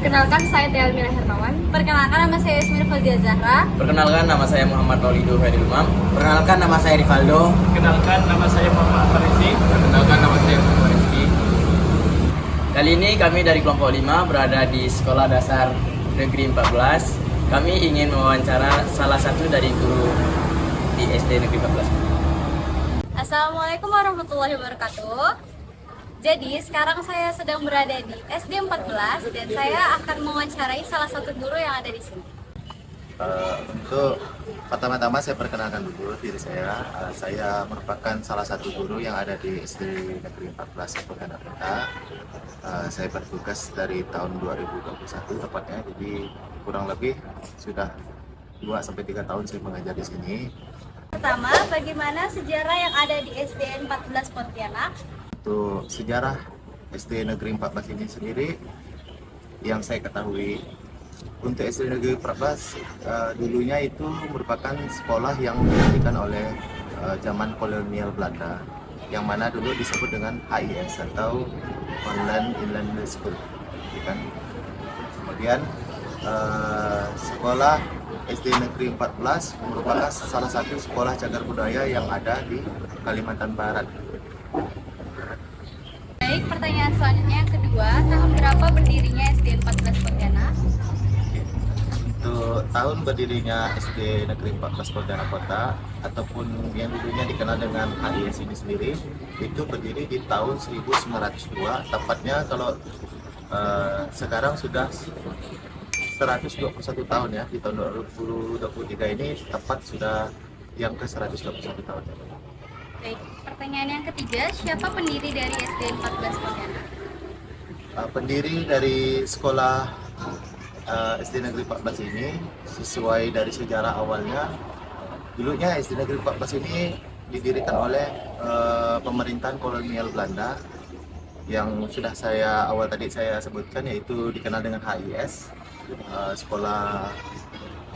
Perkenalkan, saya Tia Elmira Hermawan. Perkenalkan, nama saya Yasmin Fazia Zahra. Perkenalkan, nama saya Muhammad Maulidu Khairil Umam. Perkenalkan, nama saya Rivaldo. Perkenalkan, nama saya Muhammad Farizi. Perkenalkan, nama saya Muhammad Rizky. Kali ini kami dari kelompok 5 berada di Sekolah Dasar Negeri 14. Kami ingin mewawancara salah satu dari guru di SD Negeri 14. Assalamualaikum warahmatullahi wabarakatuh. Jadi sekarang saya sedang berada di SD 14 dan saya akan mewawancarai salah satu guru yang ada di sini. Untuk pertama-tama saya perkenalkan dulu diri saya. Saya merupakan salah satu guru yang ada di SD Negeri 14 Pontianak Kota. Saya bertugas dari tahun 2021 tepatnya, jadi kurang lebih sudah 2-3 tahun saya mengajar di sini. Pertama, bagaimana sejarah yang ada di SD 14 Pontianak? Untuk sejarah SD Negeri 14 ini sendiri yang saya ketahui, untuk SD Negeri 14 dulunya itu merupakan sekolah yang didirikan oleh zaman kolonial Belanda, yang mana dulu disebut dengan HIS atau Holland Inland School, kan? Kemudian sekolah SD Negeri 14 merupakan salah satu sekolah cagar budaya yang ada di Kalimantan Barat. Baik, pertanyaan selanjutnya yang kedua, tahun berapa berdirinya SD 14 Pontianak? Untuk tahun berdirinya SD Negeri 14 Pontianak Kota ataupun yang dulunya dikenal dengan HIS ini sendiri, itu berdiri di tahun 1902. Tepatnya kalau sekarang sudah 121 tahun ya, di tahun 2023 ini tepat sudah yang ke 121 tahun. Baik, pertanyaan yang ketiga, siapa pendiri dari SD 14 Pontianak? Pendiri dari sekolah SD Negeri 14 ini, sesuai dari sejarah awalnya, dulunya SD Negeri 14 ini didirikan oleh pemerintahan kolonial Belanda yang sudah awal tadi saya sebutkan, yaitu dikenal dengan HIS, sekolah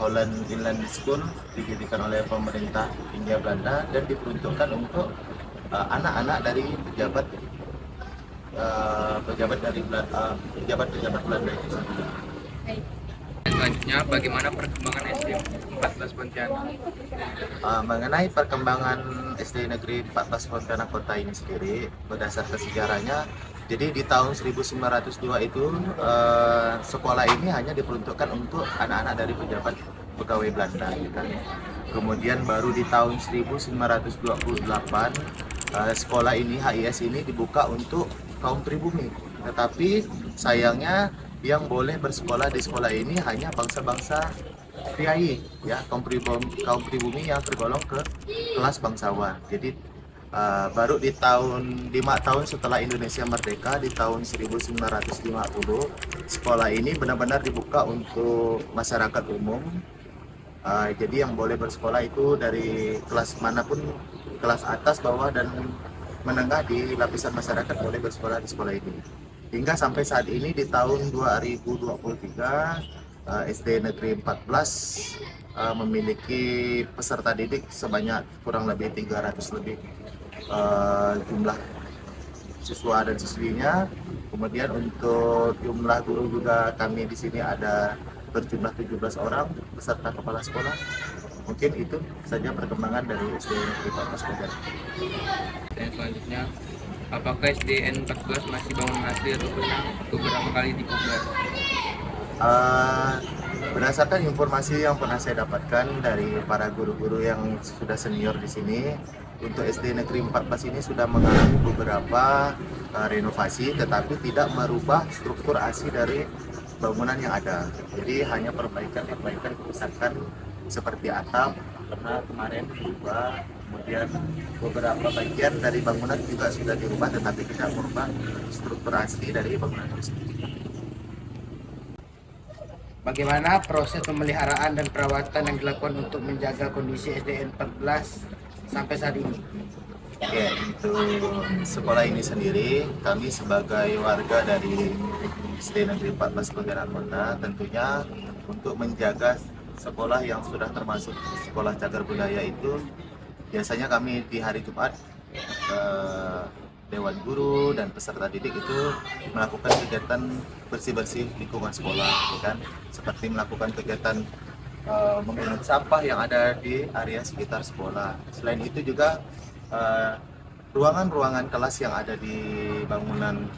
Holland Inland School, didirikan oleh pemerintah Hindia Belanda dan diperuntukkan untuk anak-anak dari pejabat Belanda itu sendiri. Baik. Selanjutnya, bagaimana perkembangan SD 14 Pontianak? Mengenai perkembangan SD Negeri 14 Pontianak Kota ini sendiri, berdasarkan sejarahnya, jadi di tahun 1902 itu sekolah ini hanya diperuntukkan untuk anak-anak dari pejabat pegawai Belanda, kan? Kemudian baru di tahun 1928 sekolah ini, HIS ini, dibuka untuk kaum pribumi. Tetapi sayangnya yang boleh bersekolah di sekolah ini hanya bangsa-bangsa priai, ya, kaum pribumi yang tergolong ke kelas bangsawan. Jadi baru di 5 tahun setelah Indonesia merdeka, di tahun 1950, sekolah ini benar-benar dibuka untuk masyarakat umum. Jadi yang boleh bersekolah itu dari kelas manapun, kelas atas, bawah, dan menengah di lapisan masyarakat boleh bersekolah di sekolah ini. Hingga sampai saat ini di tahun 2023, SD Negeri 14 memiliki peserta didik sebanyak kurang lebih 300 lebih jumlah siswa dan siswinya. Kemudian untuk jumlah guru juga kami di sini ada berjumlah 17 orang beserta kepala sekolah. Mungkin itu saja perkembangan dari SD Negeri 14 Pontianak. Dan selanjutnya, apakah SDN 14 masih bangunan asli atau pernah beberapa kali dipugar? Berdasarkan informasi yang pernah saya dapatkan dari para guru-guru yang sudah senior di sini, untuk SD Negeri 14 ini sudah mengalami beberapa renovasi, tetapi tidak merubah struktur asli dari bangunan yang ada. Jadi hanya perbaikan kerusakan seperti atap karena kemarin berubah, kemudian beberapa bagian dari bangunan juga sudah dirubah, tetapi tidak merubah struktur asli dari bangunan itu sendiri. Bagaimana proses pemeliharaan dan perawatan yang dilakukan untuk menjaga kondisi SDN 14 sampai saat ini? Oke, untuk sekolah ini sendiri, kami sebagai warga dari SD Negeri 14 Pontianak Kota tentunya untuk menjaga sekolah yang sudah termasuk sekolah cagar budaya itu, biasanya kami di hari Jumat dewan guru dan peserta didik itu melakukan kegiatan bersih-bersih lingkungan sekolah, ya kan? Seperti melakukan kegiatan memungut sampah yang ada di area sekitar sekolah. Selain itu juga ruangan-ruangan kelas yang ada di bangunan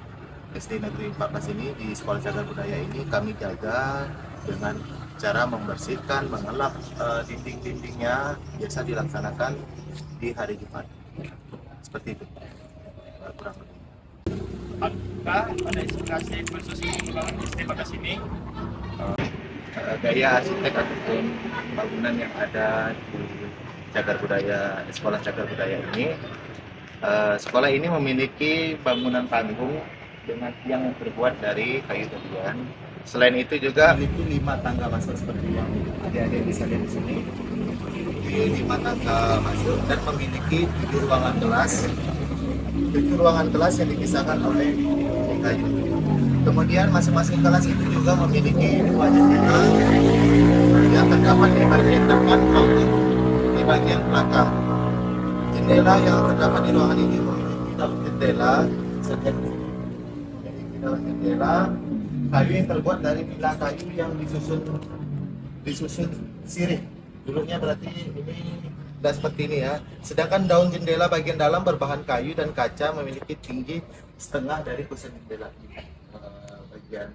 SD Negeri 14 ini, di Sekolah Cagar Budaya ini kami jaga dengan cara membersihkan, mengelap dinding-dindingnya, biasa dilaksanakan di hari Jumat. Seperti itu. Kurang lebih. Apakah pada inspirasi khusus pengembangan SD 14 ini? Gaya arsitek ataupun bangunan yang ada di Cagar Budaya, Sekolah Cagar Budaya ini, sekolah ini memiliki bangunan panggung dengan tiang yang terbuat dari kayu tendian. Selain itu juga memiliki 5 tangga masuk seperti yang adik-adik bisa lihat di sini. Memiliki 5 tangga masuk dan memiliki 7 ruangan kelas. 7 ruangan kelas yang dipisahkan oleh kayu. Kemudian masing-masing kelas itu juga memiliki 2 jendela yang terdapat di bagian depan maupun di bagian belakang. Jendela yang terdapat di ruangan ini memiliki dalam jendela kayu yang terbuat dari bilah kayu yang disusun sirih. Dulunya berarti ini sudah seperti ini ya. Sedangkan daun jendela bagian dalam berbahan kayu dan kaca memiliki tinggi setengah dari kusen jendela. Bagian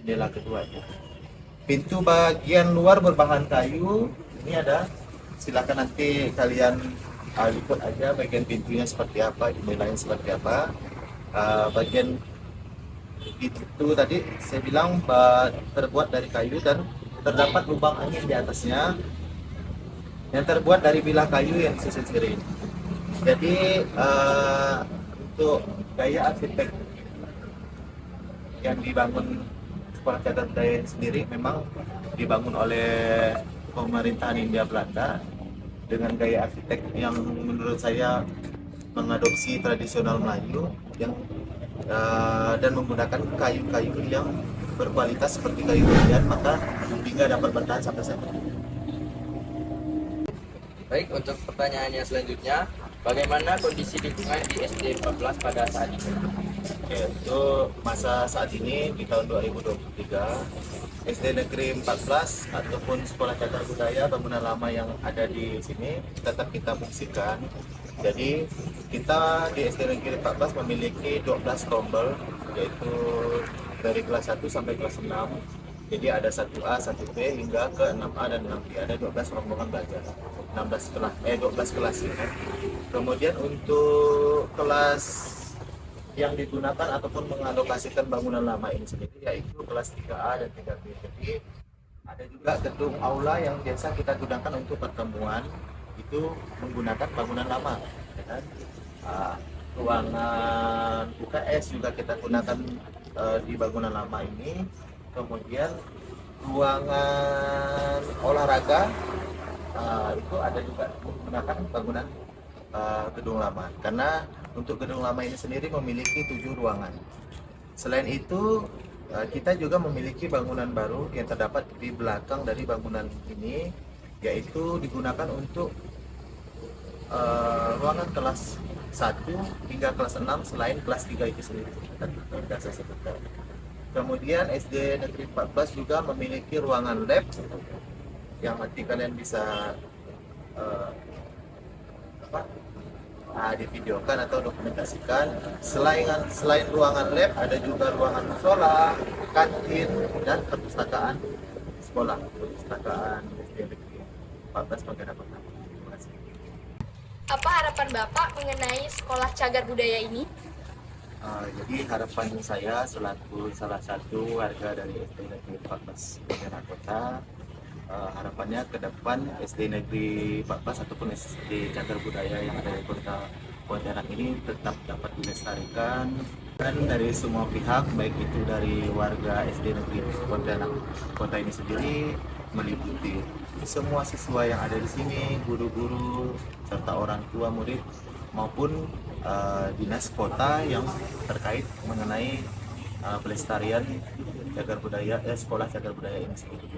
jendela kedua ya. Pintu bagian luar berbahan kayu. Ini ada. Silakan nanti kalian lihat aja bagian pintunya seperti apa, jendelanya seperti apa. Bagian itu tadi saya bilang terbuat dari kayu dan terdapat lubang angin di atasnya yang terbuat dari bilah kayu yang disusun sirih. Jadi untuk gaya arsitek yang dibangun Sekolah Cagar Budaya sendiri memang dibangun oleh pemerintahan Hindia Belanda dengan gaya arsitek yang menurut saya mengadopsi tradisional Melayu yang dan menggunakan kayu-kayu yang berkualitas seperti kayu tendian, maka hingga dapat bertahan sampai saat ini. Baik, untuk pertanyaannya selanjutnya, bagaimana kondisi lingkungan di SD 14 pada saat ini? Oke, untuk masa saat ini di tahun 2023, SD Negeri 14 ataupun Sekolah Cagar Budaya bangunan lama yang ada di sini tetap kita fungsikan. Jadi kita di SD Negeri 14 memiliki 12 rombel, yaitu dari kelas 1 sampai kelas 6. Jadi ada 1A, 1B hingga ke 6A dan 6B. Ada 12 rombongan belajar. 12 kelas ya. Kemudian untuk kelas yang digunakan ataupun mengalokasikan bangunan lama ini sendiri yaitu kelas 3A dan 3B. Jadi ada juga gedung aula yang biasa kita gunakan untuk pertemuan, itu menggunakan bangunan lama, ya kan? Ruangan UKS juga kita gunakan di bangunan lama ini. Kemudian ruangan olahraga itu ada juga menggunakan bangunan gedung lama, karena untuk gedung lama ini sendiri memiliki 7 ruangan. Selain itu kita juga memiliki bangunan baru yang terdapat di belakang dari bangunan ini, yaitu digunakan untuk ruangan kelas 1 hingga kelas 6 selain kelas 3 itu sendiri. Kemudian SD Negeri 14 juga memiliki ruangan lab yang nanti kalian bisa divideokan atau dokumentasikan. Selain ruangan lab, ada juga ruangan musola, kantin, dan perpustakaan sekolah, perpustakaan SD Negeri 14 Pontianak Kota. Terima kasih. Apa harapan Bapak mengenai Sekolah Cagar Budaya ini? Jadi harapan saya selaku salah satu warga dari SD Negeri 14 Pontianak Kota, harapannya ke depan SD Negeri 14 ataupun SD Cagar Budaya yang ada di Kota Pontianak ini tetap dapat dilestarikan, dan dari semua pihak, baik itu dari warga SD Negeri Pontianak Kota ini sendiri, meliputi semua siswa yang ada di sini, guru-guru serta orang tua murid maupun dinas kota yang terkait mengenai pelestarian cagar budaya, sekolah cagar budaya ini sendiri.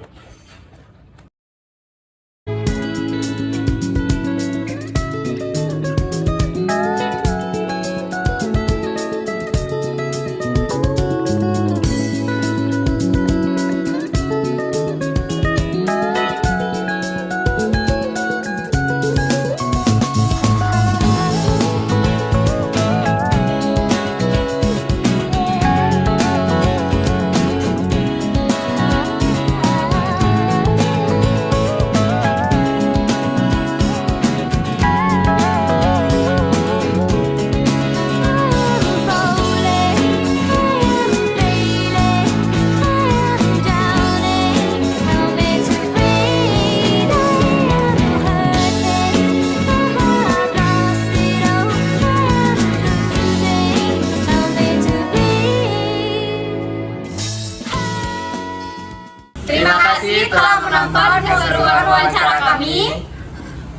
kasih telah menonton keseruan wawancara kami.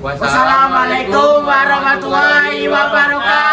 Wassalamualaikum warahmatullahi wabarakatuh.